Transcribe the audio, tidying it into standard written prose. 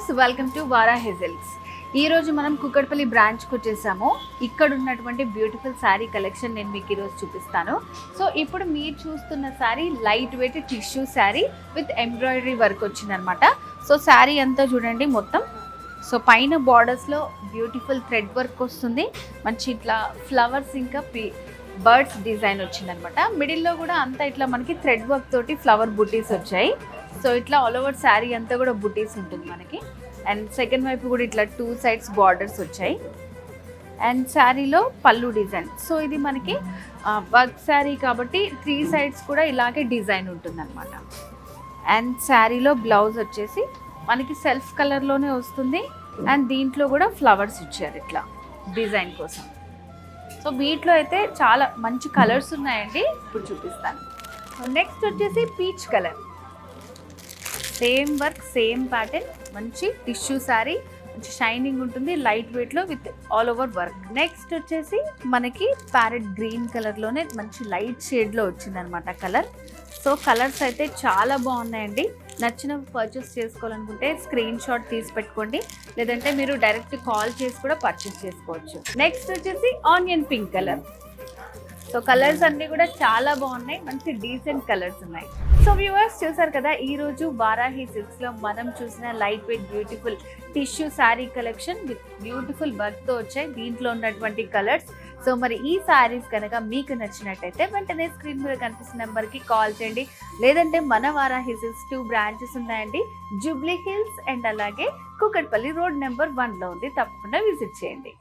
Viewers, welcome to Varahi silks. ఈ రోజు మనం కుక్కట్పల్లి బ్రాంచ్కి వచ్చేసాము. ఇక్కడ ఉన్నటువంటి బ్యూటిఫుల్ శారీ కలెక్షన్ నేను మీకు ఈరోజు చూపిస్తాను. సో ఇప్పుడు మీరు చూస్తున్న sari light weight tissue sari with embroidery work వచ్చిందనమాట. సో శారీ అంతా చూడండి మొత్తం. సో పైన బార్డర్స్లో బ్యూటిఫుల్ థ్రెడ్ వర్క్ వస్తుంది, మంచి ఇట్లా ఫ్లవర్స్ ఇంకా బర్డ్స్ డిజైన్ వచ్చిందనమాట. మిడిల్లో కూడా అంతా ఇట్లా మనకి థ్రెడ్ వర్క్ తోటి ఫ్లవర్ బుటీస్ వచ్చాయి. సో ఇట్లా ఆల్ ఓవర్ శారీ అంతా కూడా బుటీస్ ఉంటుంది మనకి. అండ్ సెకండ్ వైపు కూడా ఇట్లా 2 sides బార్డర్స్ వచ్చాయి. అండ్ శారీలో పళ్ళు డిజైన్. సో ఇది మనకి వర్క్ శారీ కాబట్టి 3 sides కూడా ఇలాగే డిజైన్ ఉంటుందన్నమాట. అండ్ శారీలో బ్లౌజ్ వచ్చేసి మనకి సెల్ఫ్ కలర్లోనే వస్తుంది. అండ్ దీంట్లో కూడా ఫ్లవర్స్ ఇచ్చారు ఇట్లా డిజైన్ కోసం. సో వీటిలో అయితే చాలా మంచి కలర్స్ ఉన్నాయండి, ఇప్పుడు చూపిస్తాను. నెక్స్ట్ వచ్చేసి peach colour, same work same pattern, మంచి టిష్యూ శారీ, మంచి షైనింగ్ ఉంటుంది, లైట్ వెయిట్లో with all over work. Next వచ్చేసి మనకి ప్యారెట్ గ్రీన్ కలర్లోనే మంచి లైట్ షేడ్లో వచ్చిందనమాట కలర్. సో కలర్స్ అయితే చాలా బాగున్నాయండి. నచ్చిన పర్చేస్ చేసుకోవాలనుకుంటే స్క్రీన్ షాట్ తీసి పెట్టుకోండి, లేదంటే మీరు డైరెక్ట్ కాల్ చేసి కూడా పర్చేస్ చేసుకోవచ్చు. నెక్స్ట్ వచ్చేసి onion pink colour. So colours అన్నీ కూడా చాలా బాగున్నాయి, మంచి డీసెంట్ కలర్స్ ఉన్నాయి. సో వ్యూవర్స్ చూసారు కదా, ఈరోజు వారాహి సిల్క్స్లో మనం చూసిన light weight beautiful tissue sari collection with beautiful వర్క్తో వచ్చాయి. దీంట్లో ఉన్నటువంటి కలర్స్. సో మరి ఈ శారీస్ కనుక మీకు నచ్చినట్టయితే వెంటనే స్క్రీన్ మీద కనిపిస్తున్న నెంబర్కి కాల్ చేయండి, లేదంటే మన వారాహి సిల్క్స్ 2 branches ఉన్నాయండి. జూబ్లీ హిల్స్ అండ్ అలాగే కుకట్పల్లి రోడ్ నెంబర్ 1లో ఉంది. తప్పకుండా విజిట్ చేయండి.